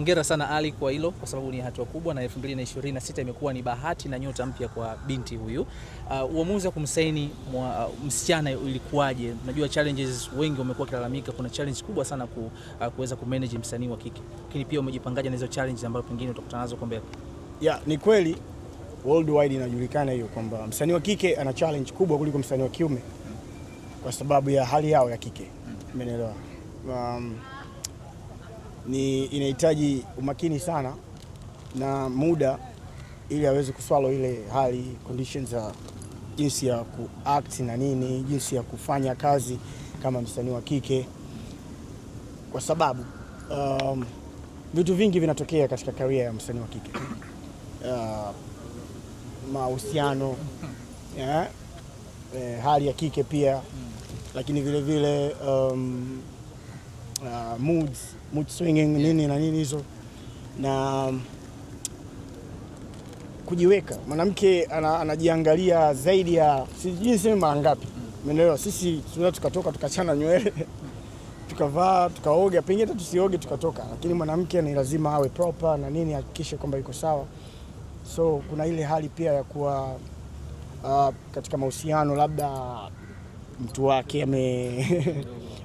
Hongera sana Ali kwa hilo, kwa sababu ni hatua kubwa, na 2026 imekuwa ni bahati na nyota mpya kwa binti huyu. Uamuzi wa kumsaini msichana ilikuwaje? Unajua challenges wengi wamekuwa kilalamika, kuna challenge kubwa sana kuweza kumanage msanii wa kike. Lakini pia umejipangaje na hizo challenges ambazo pengine utakutana nazo kwa mbele? Yeah, ni kweli worldwide inajulikana hiyo kwamba msanii wa kike ana challenge kubwa kuliko msanii wa kiume kwa sababu ya hali yao ya kike. Umeelewa? Ni inahitaji umakini sana na muda ili aweze kuswallow ile hali, conditions za jinsi ya kuact na nini, jinsi ya kufanya kazi kama msanii wa kike, kwa sababu vitu vingi vinatokea katika career ya msanii wa kike. Mahusiano, hali ya kike pia, lakini vile vile mood swinging nini na nini hizo, na kujiweka. Mwanamke anajiangalia zaidi ya sijui niseme mara ngapi. Umeelewa? Sisi tunaweza tukatoka tukachana nywele tukavaa tukaoga, pengine hata tusioge tukatoka, lakini mwanamke ni lazima awe proper na nini, hakikishe kwamba yuko sawa. So kuna ile hali pia ya kuwa katika mahusiano, labda mtu wake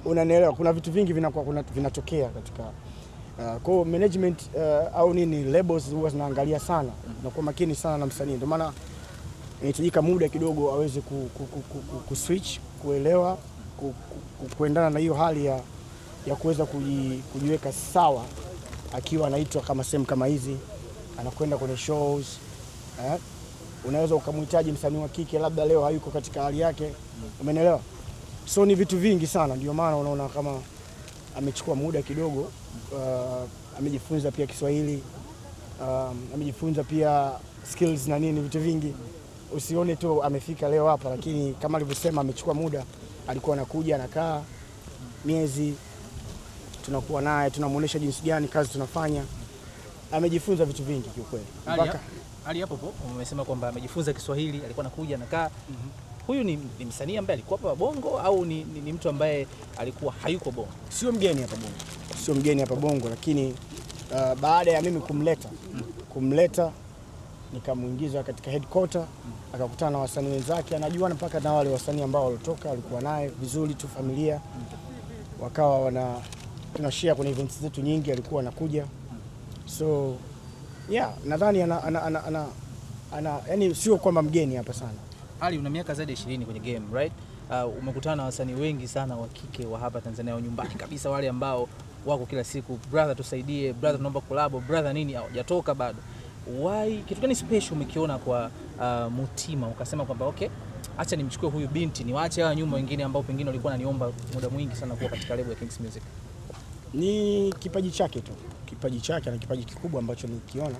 unanielewa, kuna vitu vingi vinatokea katika kwa management au nini, labels huwa zinaangalia sana na kwa makini sana na msanii. Ndio maana inahitajika muda kidogo aweze kuswitch, kuelewa, kuendana na hiyo hali ya kuweza kujiweka sawa, akiwa anaitwa kama sehemu kama hizi, anakwenda kwenye shows. Unaweza ukamhitaji msanii wa kike, labda leo hayuko katika hali yake, umeelewa? So ni vitu vingi sana, ndio maana unaona kama amechukua muda kidogo. Amejifunza pia Kiswahili, amejifunza pia skills na nini, vitu vingi. Usione tu amefika leo hapa, lakini kama alivyosema amechukua muda. Alikuwa anakuja, anakaa miezi, tunakuwa naye, tunamuonesha jinsi gani kazi tunafanya. Amejifunza vitu vingi kiukweli. Ali hapo umesema kwamba amejifunza Kiswahili, alikuwa anakuja, anakaa. Huyu ni msanii ambaye alikuwa hapa Bongo au ni mtu ambaye alikuwa hayuko Bongo? Sio mgeni hapa Bongo, lakini baada ya mimi kumleta nikamuingiza katika headquarter, akakutana na wasanii wenzake, anajua mpaka na wale wasanii ambao walitoka, walikuwa naye vizuri tu, familia, wakawa tunashare kwenye events zetu nyingi, alikuwa anakuja. So yeah, nadhani yani sio kwamba mgeni hapa sana. Ali, una miaka zaidi ya 20 kwenye game, right? Umekutana na wasanii wengi sana wa kike wa hapa Tanzania, wa nyumbani kabisa, wale ambao wako kila siku, brother tusaidie, brother tunaomba collab, brother nini, hajatoka bado. Why, kitu gani special umekiona kwa Mutima ukasema kwamba okay, acha nimchukue huyu binti, niwaache hawa nyuma wengine ambao pengine walikuwa wananiomba muda mwingi sana kuwa katika label ya Kings Music? Ni kipaji chake tu, kipaji chake na kipaji kikubwa ambacho nikiona,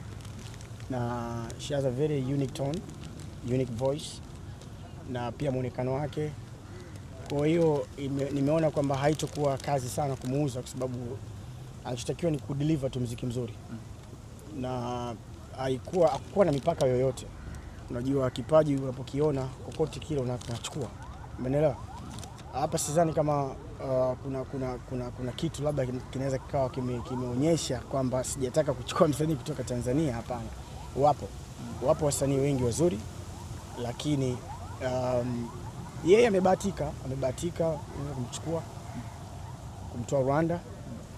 na she has a very unique tone, unique voice, na pia muonekano wake. Kwa hiyo nimeona kwamba haitokuwa kazi sana kumuuza, kwa sababu anachotakiwa ni kudeliver tu muziki mzuri. Na hakuwa na mipaka yoyote. Unajua kipaji unapokiona kokote kile unachukua. Umeelewa? Hapa sidhani kama kuna kitu labda kinaweza kikawa kimeonyesha kwamba sijataka kuchukua msanii kutoka Tanzania. Hapana. Wapo wasanii wengi wazuri, lakini yeye amebahatika kumtoa Rwanda,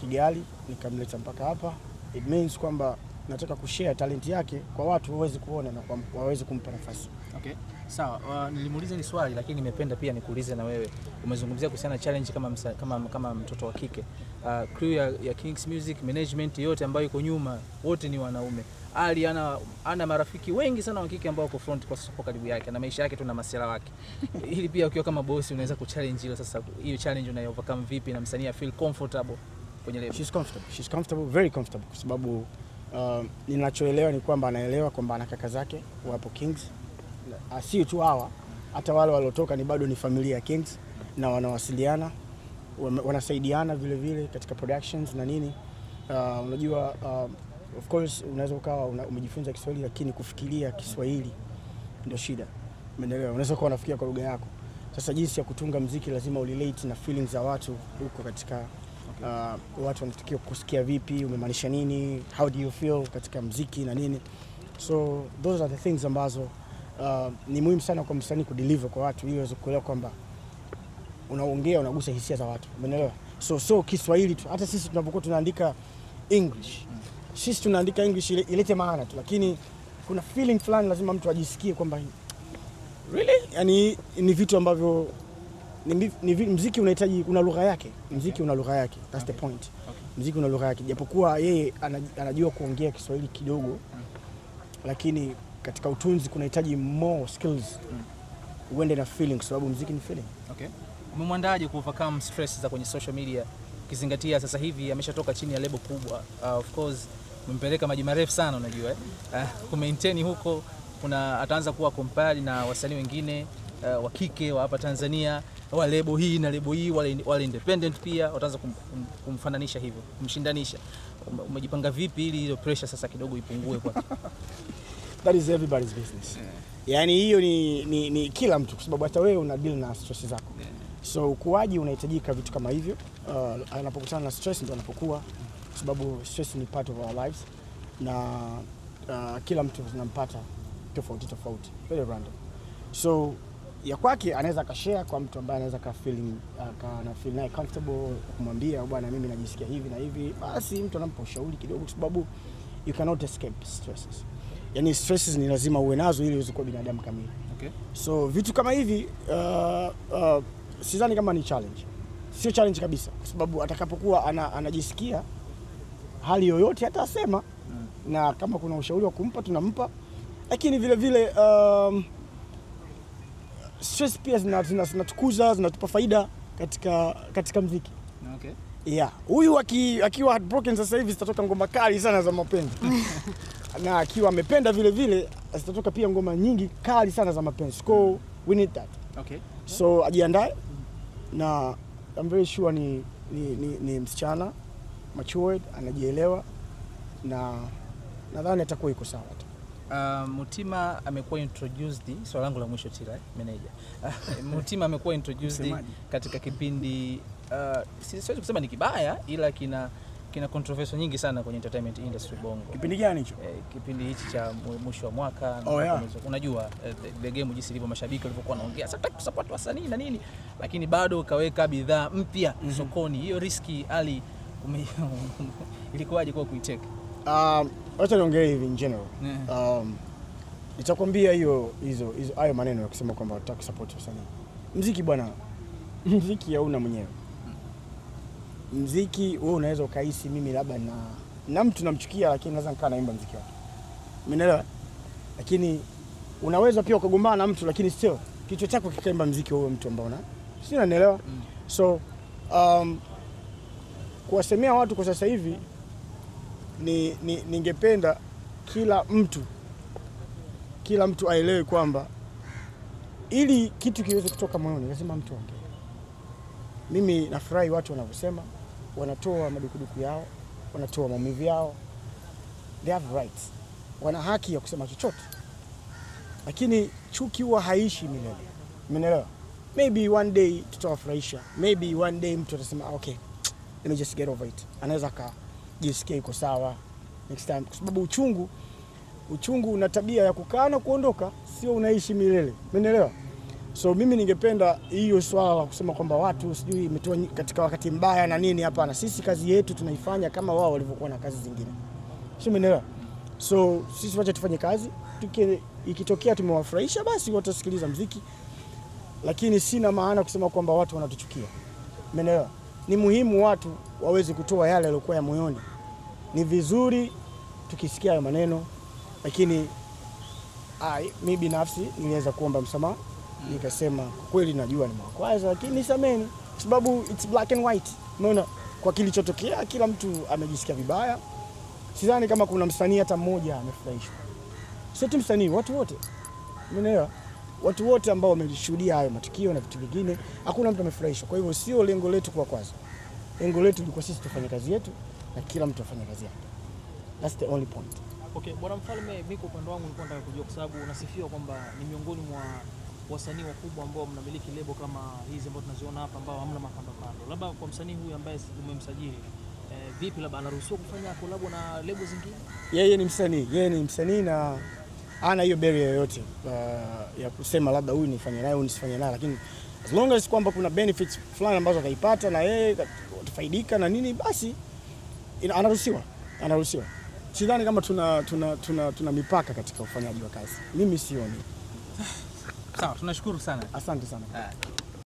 Kigali, nikamleta mpaka hapa. It means kwamba nataka kushare talent yake kwa watu waweze kuona na waweze kumpa nafasi. Okay. Sawa, nilimuuliza ni swali, lakini nimependa pia nikuulize na wewe. Umezungumzia kuhusiana na challenge kama mtoto wa kike. Crew ya Kings Music, management yote ambayo iko nyuma, wote ni wanaume. Ali ana marafiki wengi sana wa kike ambao wako front kwa soko karibu yake, na maisha yake tu na masuala wake. Hili pia ukiwa kama boss unaweza kuchallenge hilo. Sasa hiyo challenge unayovercome vipi na msanii feel comfortable kwenye label? She's comfortable, very comfortable, kwa sababu ninachoelewa ni kwamba anaelewa kwamba ana kaka zake wapo Kings. Sio tu hawa, hata wale waliotoka ni bado ni familia ya Kings, na wanawasiliana, wanasaidiana vile vile katika productions na nini. Unajua of course unaweza ukawa umejifunza Kiswahili, lakini kufikiria Kiswahili ndio shida. Umeelewa? Unaweza kuwa unafikiria kwa lugha yako. Sasa jinsi ya kutunga muziki lazima urelate na feelings za watu huko katika Okay. Watu wanatakiwa kusikia vipi, umemaanisha nini, how do you feel katika muziki na nini. So those are the things ambazo ni muhimu sana kwa msanii kudeliver kwa watu ili waweze kuelewa kwamba unaongea unagusa hisia za watu. Umeelewa? So Kiswahili tu. Hata sisi tunapokuwa tunaandika English. Sisi tunaandika English ilete maana tu, lakini kuna feeling fulani lazima mtu ajisikie kwamba really? Yani ni vitu ambavyo muziki unahitaji, una lugha yake. Muziki una lugha yake. That's the point. Muziki una lugha yake. Japokuwa yeye anajua kuongea Kiswahili kidogo, lakini katika utunzi kunahitaji more skills. Uende na feeling, sababu muziki ni feeling. Okay. Umemwandaje kuovercome stress za kwenye social media, ukizingatia sasa hivi ameshatoka chini ya lebo kubwa? Of course umempeleka maji marefu sana, unajua kumaintain huko, ataanza kuwa compared na wasanii wengine wa kike wa hapa Tanzania, wa lebo hii na lebo hii, wale independent pia wataanza kumfananisha hivyo, kumshindanisha. Umejipanga vipi ili hiyo pressure sasa kidogo ipungue kwake? That is everybody's business. Yani hiyo ni kila mtu, kwa sababu hata wewe una deal na stress zako. So ukuaji unahitajika vitu kama hivyo. Anapokutana na stress ndio anapokuwa, kwa sababu stress ni part of our lives, na kila mtu anampata tofauti, very random. So ya kwake anaweza akashare kwa mtu ambaye anaweza ka feel naye comfortable, kumwambia bwana mimi najisikia hivi na hivi, basi mtu anampa ushauri kidogo, kwa sababu you cannot escape stresses. Yani stresses ni lazima uwe nazo ili uweze kuwa binadamu kamili. Okay. So vitu kama hivi sidhani kama ni challenge. Sio challenge kabisa, kwa sababu atakapokuwa anajisikia hali yoyote hata asema, na kama kuna ushauri wa kumpa tunampa, lakini vile vile stress pia zinatukuza, zinatupa faida katika muziki. Okay. Yeah, huyu akiwa heartbroken sasa hivi zitatoka ngoma kali sana za mapenzi. Na akiwa amependa vile vile zitatoka pia ngoma nyingi kali sana za mapenzi. So we need that. Okay. So ajiandae, na I'm very sure ni msichana matured, anajielewa, na nadhani atakuwa iko sawa tu. Mutima amekuwa introduced, swali langu la mwisho Tira, manager. Mutima amekuwa introduced katika kipindi siwezi kusema ni kibaya, ila kina controversy nyingi sana kwenye entertainment industry Bongo. Kipindi gani hicho? Kipindi hichi cha mwisho wa mwaka. Unajua the game jinsi ilivyo, mashabiki walivyokuwa wanaongea sasa support wasanii na nini, lakini bado ukaweka bidhaa mpya sokoni. Hiyo riski ali ilikuwaje kwa kuitake? Wacha niongee hivi in general. Nitakwambia hayo maneno ya kusema kwamba nataka support wasanii. Muziki bwana, muziki hauna mwenyewe. Muziki wewe unaweza ukahisi mimi labda na mtu namchukia, lakini naweza nikaa naimba muziki wake. Umeelewa? Lakini unaweza pia ukagombana na mtu, lakini still kichwa chako kikaimba muziki wa huyo mtu ambao si unanielewa? So kuwasemea watu kwa sasa hivi ningependa kila mtu aelewe kwamba ili kitu kiweze kutoka moyoni lazima mtu aongee. Mimi nafurahi watu wanavyosema, wanatoa madukuduku yao, wanatoa maumivu yao. They have rights. Wana haki ya kusema chochote. Lakini chuki huwa haishi milele. Umeelewa? Maybe one day tutawafurahisha. Maybe one day mtu atasema okay, let me just get over it. Anaweza kujisikia iko sawa next time, kwa sababu uchungu una tabia ya kukaa na kuondoka, sio unaishi milele. Umeelewa? So mimi ningependa hiyo swala la kusema kwamba watu sijui imetoa katika wakati mbaya na nini, hapana. Sisi kazi yetu tunaifanya kama wao walivyokuwa na kazi zingine. Sio, umeelewa? So sisi wacha tufanye kazi, ikitokea tumewafurahisha basi watasikiliza muziki. Lakini sina maana kusema kwamba watu wanatuchukia. Umeelewa? Ni muhimu watu waweze kutoa yale yaliokuwa ya moyoni. Ni vizuri tukisikia hayo maneno, lakini mimi binafsi niliweza kuomba msamaha. Nikasema kweli najua nimewakwaza, lakini nisameni, kwa sababu it's black and white. Unaona, kwa kilichotokea kila mtu amejisikia vibaya. Sidhani kama kuna msanii hata mmoja amefurahishwa. Sio tu msanii, watu wote. Umeelewa? Watu wote ambao wameshuhudia hayo matukio na vitu vingine, hakuna mtu amefurahishwa. Kwa hivyo sio lengo letu kwa kwanza. Lengo letu ni kwa sisi tufanye kazi yetu na kila mtu afanye kazi yake. That's the only point. Okay, Bwana Mfalme, mimi kwa upande wangu nilikuwa nataka kujua, kwa sababu unasifiwa kwamba ni miongoni mwa wasanii wakubwa ambao mnamiliki lebo kama hizi ambao tunaziona hapa ambao hamna makando kando, labda kwa msanii huyu ambaye umemsajili vipi, labda anaruhusiwa kufanya collab na lebo zingine? Yeye ni msanii na ana hiyo barrier yoyote ya kusema labda huyu nifanye naye au nisifanye naye, lakini as long as kwamba kuna benefits fulani ambazo akaipata na yeye atafaidika na nini, basi anaruhusiwa. Sidhani kama tuna mipaka katika ufanyaji wa kazi. Mimi sioni. Sawa, tunashukuru sana. Asante sana.